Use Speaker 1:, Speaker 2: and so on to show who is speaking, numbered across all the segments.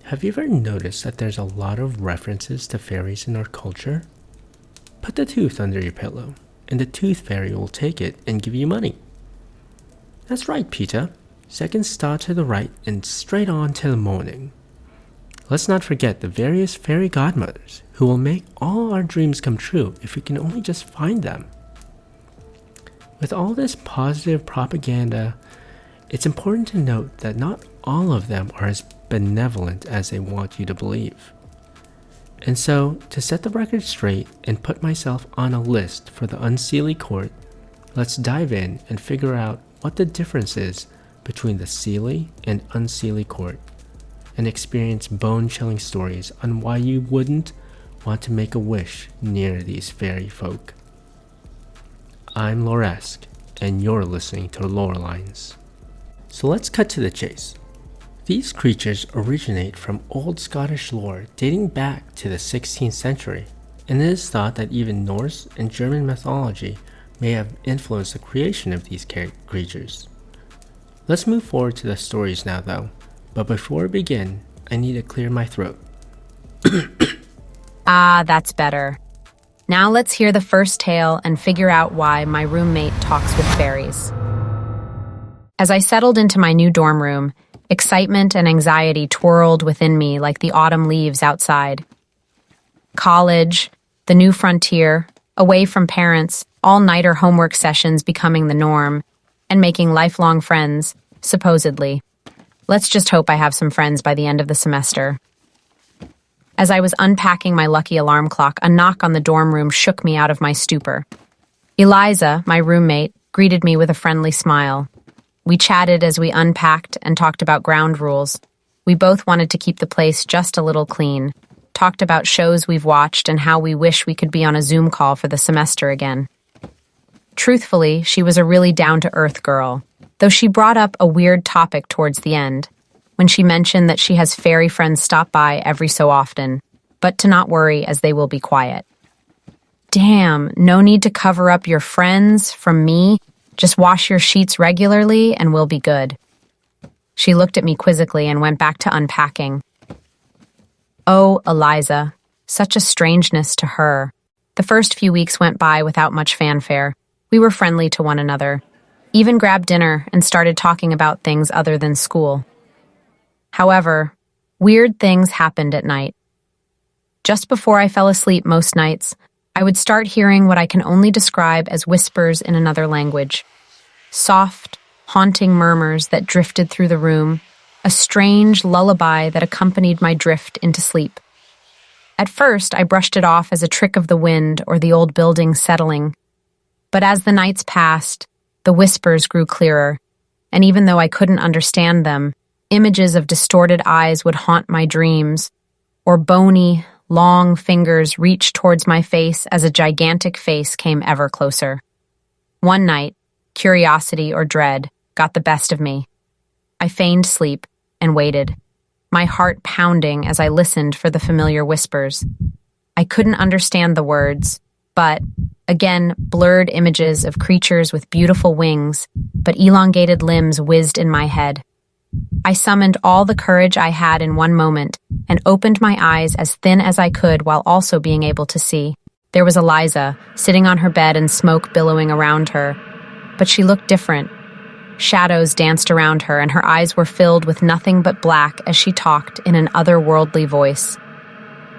Speaker 1: Have you ever noticed that there's a lot of references to fairies in our culture? Put the tooth under your pillow, and the tooth fairy will take it and give you money. That's right, Peter. Second star to the right and straight on till the morning. Let's not forget the various fairy godmothers who will make all our dreams come true if we can only just find them. With all this positive propaganda, it's important to note that not all of them are as benevolent as they want you to believe. And so, to set the record straight and put myself on a list for the Unseelie court, let's dive in and figure out what the difference is between the Seelie and Unseelie court, and experience bone-chilling stories on why you wouldn't want to make a wish near these fairy folk. I'm Loresk, and you're listening to Lorelines. So let's cut to the chase. These creatures originate from old Scottish lore dating back to the 16th century, and it is thought that even Norse and German mythology may have influenced the creation of these creatures. Let's move forward to the stories now though, but before we begin, I need to clear my throat.
Speaker 2: That's better. Now let's hear the first tale and figure out why my roommate talks with fairies. As I settled into my new dorm room, excitement and anxiety twirled within me like the autumn leaves outside. College, the new frontier, away from parents, all-nighter homework sessions becoming the norm, and making lifelong friends, supposedly. Let's just hope I have some friends by the end of the semester. As I was unpacking my lucky alarm clock, a knock on the dorm room shook me out of my stupor. Eliza, my roommate, greeted me with a friendly smile. We chatted as we unpacked and talked about ground rules. We both wanted to keep the place just a little clean, talked about shows we've watched and how we wish we could be on a Zoom call for the semester again. Truthfully, she was a really down-to-earth girl, though she brought up a weird topic towards the end, when she mentioned that she has fairy friends stop by every so often, but to not worry as they will be quiet. Damn, no need to cover up your friends from me. Just wash your sheets regularly and we'll be good. She looked at me quizzically and went back to unpacking. Oh, Eliza, such a strangeness to her. The first few weeks went by without much fanfare. We were friendly to one another, even grabbed dinner and started talking about things other than school. However, weird things happened at night. Just before I fell asleep most nights, I would start hearing what I can only describe as whispers in another language. Soft, haunting murmurs that drifted through the room, a strange lullaby that accompanied my drift into sleep. At first, I brushed it off as a trick of the wind or the old building settling. But as the nights passed, the whispers grew clearer, and even though I couldn't understand them, images of distorted eyes would haunt my dreams, or bony, long fingers reached towards my face as a gigantic face came ever closer. One night, curiosity or dread got the best of me. I feigned sleep and waited, my heart pounding as I listened for the familiar whispers. I couldn't understand the words, but, again, blurred images of creatures with beautiful wings, but elongated limbs whizzed in my head. I summoned all the courage I had in one moment and opened my eyes as thin as I could while also being able to see. There was Eliza, sitting on her bed and smoke billowing around her. But she looked different. Shadows danced around her and her eyes were filled with nothing but black as she talked in an otherworldly voice.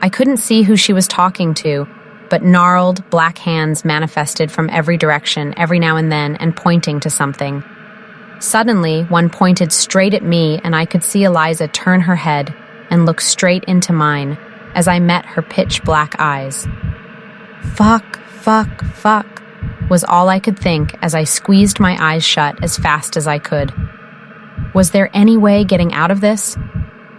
Speaker 2: I couldn't see who she was talking to, but gnarled, black hands manifested from every direction every now and then and pointing to something. Suddenly, one pointed straight at me and I could see Eliza turn her head and look straight into mine as I met her pitch-black eyes. Fuck, fuck, fuck, was all I could think as I squeezed my eyes shut as fast as I could. Was there any way getting out of this?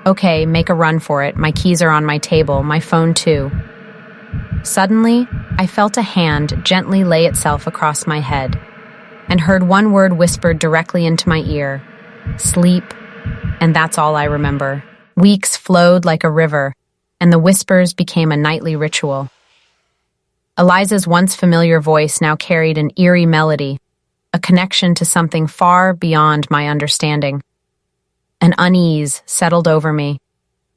Speaker 2: Okay, make a run for it. My keys are on my table, my phone too. Suddenly, I felt a hand gently lay itself across my head and heard one word whispered directly into my ear, sleep, and that's all I remember. Weeks flowed like a river, and the whispers became a nightly ritual. Eliza's once familiar voice now carried an eerie melody, a connection to something far beyond my understanding. An unease settled over me.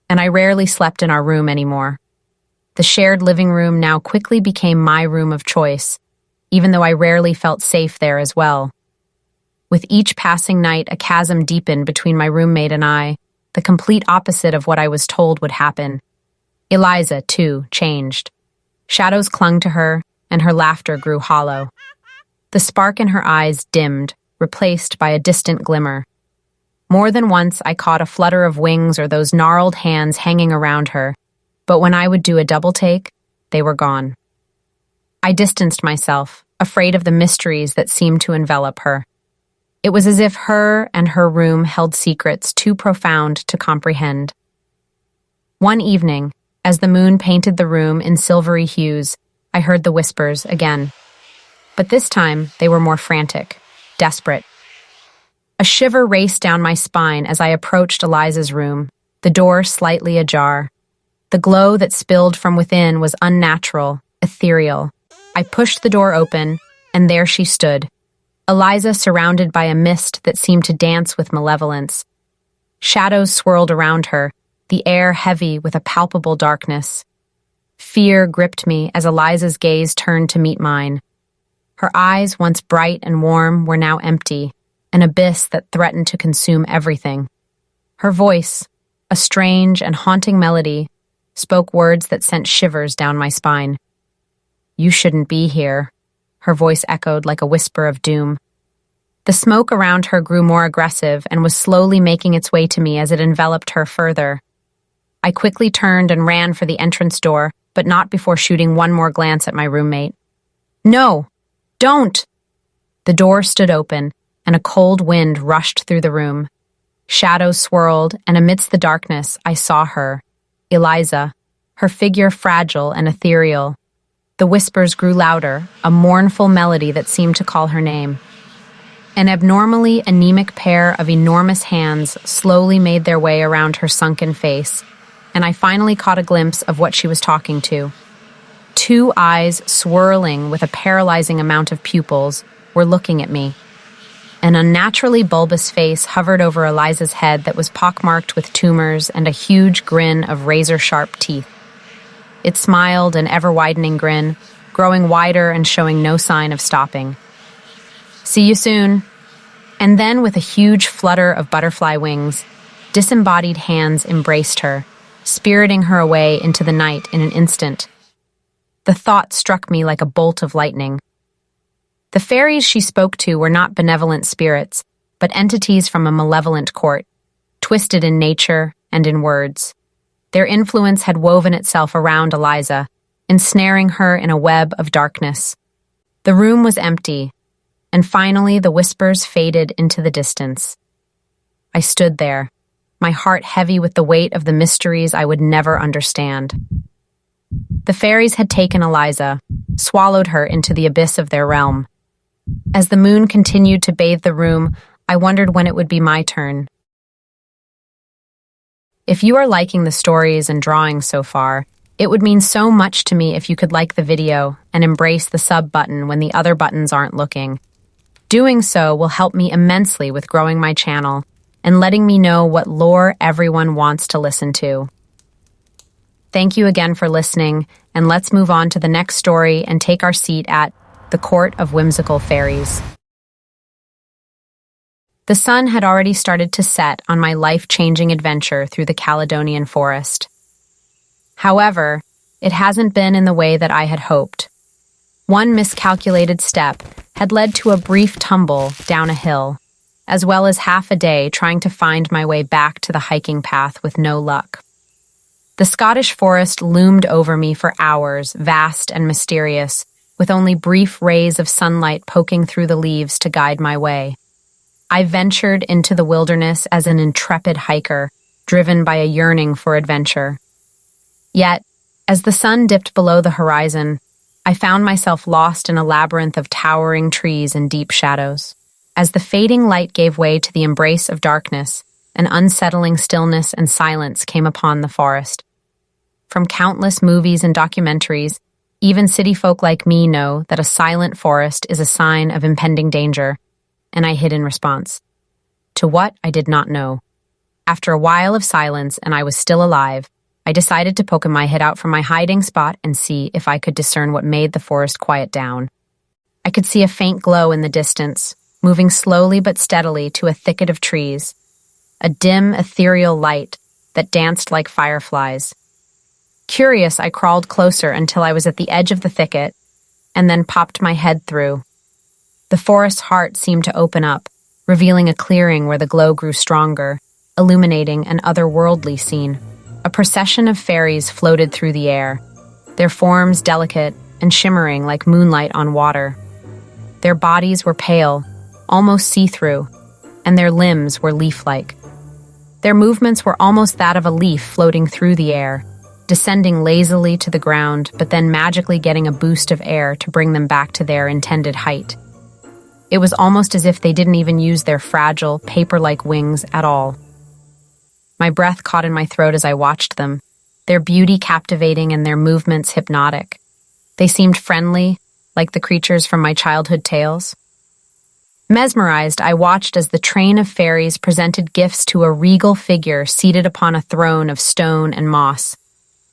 Speaker 2: and I rarely slept in our room anymore. The shared living room now quickly became my room of choice, even though I rarely felt safe there as well. With each passing night, a chasm deepened between my roommate and I, the complete opposite of what I was told would happen. Eliza, too, changed. Shadows clung to her, and her laughter grew hollow. The spark in her eyes dimmed, replaced by a distant glimmer. More than once, I caught a flutter of wings or those gnarled hands hanging around her, but when I would do a double take, they were gone. I distanced myself, afraid of the mysteries that seemed to envelop her. It was as if her and her room held secrets too profound to comprehend. One evening, as the moon painted the room in silvery hues, I heard the whispers again. But this time, they were more frantic, desperate. A shiver raced down my spine as I approached Eliza's room, the door slightly ajar. The glow that spilled from within was unnatural, ethereal. I pushed the door open, and there she stood, Eliza surrounded by a mist that seemed to dance with malevolence. Shadows swirled around her, the air heavy with a palpable darkness. Fear gripped me as Eliza's gaze turned to meet mine. Her eyes, once bright and warm, were now empty, an abyss that threatened to consume everything. Her voice, a strange and haunting melody, spoke words that sent shivers down my spine. "You shouldn't be here," her voice echoed like a whisper of doom. The smoke around her grew more aggressive and was slowly making its way to me as it enveloped her further. I quickly turned and ran for the entrance door, but not before shooting one more glance at my roommate. "No! Don't!" The door stood open, and a cold wind rushed through the room. Shadows swirled, and amidst the darkness, I saw her, Eliza, her figure fragile and ethereal. The whispers grew louder, a mournful melody that seemed to call her name. An abnormally anemic pair of enormous hands slowly made their way around her sunken face, and I finally caught a glimpse of what she was talking to. Two eyes swirling with a paralyzing amount of pupils were looking at me. An unnaturally bulbous face hovered over Eliza's head that was pockmarked with tumors and a huge grin of razor-sharp teeth. It smiled, an ever-widening grin, growing wider and showing no sign of stopping. "See you soon." And then, with a huge flutter of butterfly wings, disembodied hands embraced her, spiriting her away into the night in an instant. The thought struck me like a bolt of lightning. The fairies she spoke to were not benevolent spirits, but entities from a malevolent court, twisted in nature and in words. Their influence had woven itself around Eliza, ensnaring her in a web of darkness. The room was empty, and finally the whispers faded into the distance. I stood there, my heart heavy with the weight of the mysteries I would never understand. The fairies had taken Eliza, swallowed her into the abyss of their realm. As the moon continued to bathe the room, I wondered when it would be my turn. If you are liking the stories and drawings so far, it would mean so much to me if you could like the video and embrace the sub button when the other buttons aren't looking. Doing so will help me immensely with growing my channel and letting me know what lore everyone wants to listen to. Thank you again for listening, and let's move on to the next story and take our seat at the Court of Whimsical Fairies. The sun had already started to set on my life-changing adventure through the Caledonian forest. However, it hasn't been in the way that I had hoped. One miscalculated step had led to a brief tumble down a hill, as well as half a day trying to find my way back to the hiking path with no luck. The Scottish forest loomed over me for hours, vast and mysterious, with only brief rays of sunlight poking through the leaves to guide my way. I ventured into the wilderness as an intrepid hiker, driven by a yearning for adventure. Yet, as the sun dipped below the horizon, I found myself lost in a labyrinth of towering trees and deep shadows. As the fading light gave way to the embrace of darkness, an unsettling stillness and silence came upon the forest. From countless movies and documentaries, even city folk like me know that a silent forest is a sign of impending danger, and I hid in response. To what, I did not know. After a while of silence and I was still alive, I decided to poke my head out from my hiding spot and see if I could discern what made the forest quiet down. I could see a faint glow in the distance, moving slowly but steadily to a thicket of trees, a dim, ethereal light that danced like fireflies. Curious, I crawled closer until I was at the edge of the thicket, and then popped my head through. The forest's heart seemed to open up, revealing a clearing where the glow grew stronger, illuminating an otherworldly scene. A procession of fairies floated through the air, their forms delicate and shimmering like moonlight on water. Their bodies were pale, almost see-through, and their limbs were leaf-like. Their movements were almost that of a leaf floating through the air, descending lazily to the ground, but then magically getting a boost of air to bring them back to their intended height. It was almost as if they didn't even use their fragile, paper-like wings at all. My breath caught in my throat as I watched them, their beauty captivating and their movements hypnotic. They seemed friendly, like the creatures from my childhood tales. Mesmerized, I watched as the train of fairies presented gifts to a regal figure seated upon a throne of stone and moss,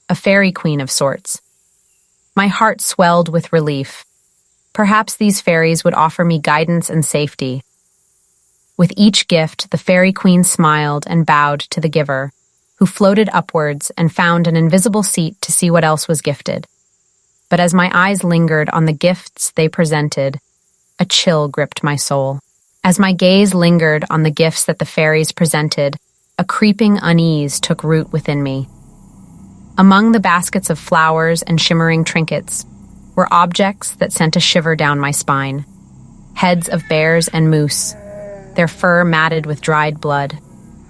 Speaker 2: a fairy queen of sorts. My heart swelled with relief. Perhaps these fairies would offer me guidance and safety. With each gift, the fairy queen smiled and bowed to the giver, who floated upwards and found an invisible seat to see what else was gifted. But as my eyes lingered on the gifts they presented, a chill gripped my soul. As my gaze lingered on the gifts that the fairies presented, a creeping unease took root within me. Among the baskets of flowers and shimmering trinkets were objects that sent a shiver down my spine. Heads of bears and moose, their fur matted with dried blood,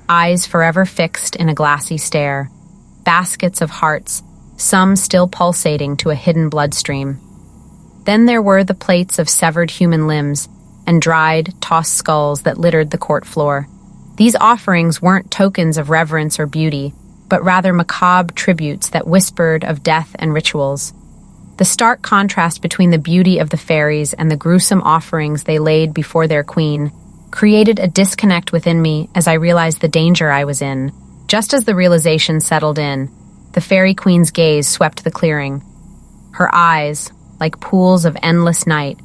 Speaker 2: eyes forever fixed in a glassy stare, baskets of hearts, some still pulsating to a hidden bloodstream. Then there were the plates of severed human limbs and dried, tossed skulls that littered the court floor. These offerings weren't tokens of reverence or beauty, but rather macabre tributes that whispered of death and rituals. The stark contrast between the beauty of the fairies and the gruesome offerings they laid before their queen created a disconnect within me as I realized the danger I was in. Just as the realization settled in, the fairy queen's gaze swept the clearing. Her eyes, like pools of endless night,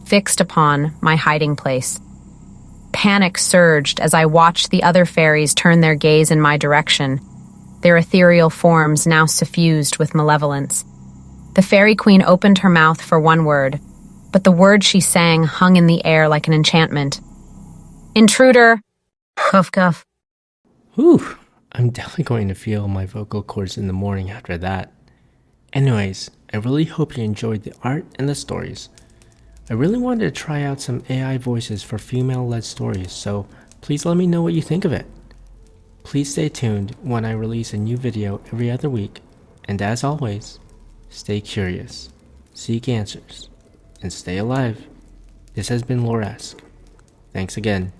Speaker 2: fixed upon my hiding place. Panic surged as I watched the other fairies turn their gaze in my direction, their ethereal forms now suffused with malevolence. The fairy queen opened her mouth for one word, but the word she sang hung in the air like an enchantment. Intruder! Cuff cuff.
Speaker 1: Whew, I'm definitely going to feel my vocal cords in the morning after that. Anyways, I really hope you enjoyed the art and the stories. I really wanted to try out some AI voices for female-led stories, so please let me know what you think of it. Please stay tuned when I release a new video every other week, and as always, stay curious, seek answers, and stay alive. This has been Loresque. Thanks again.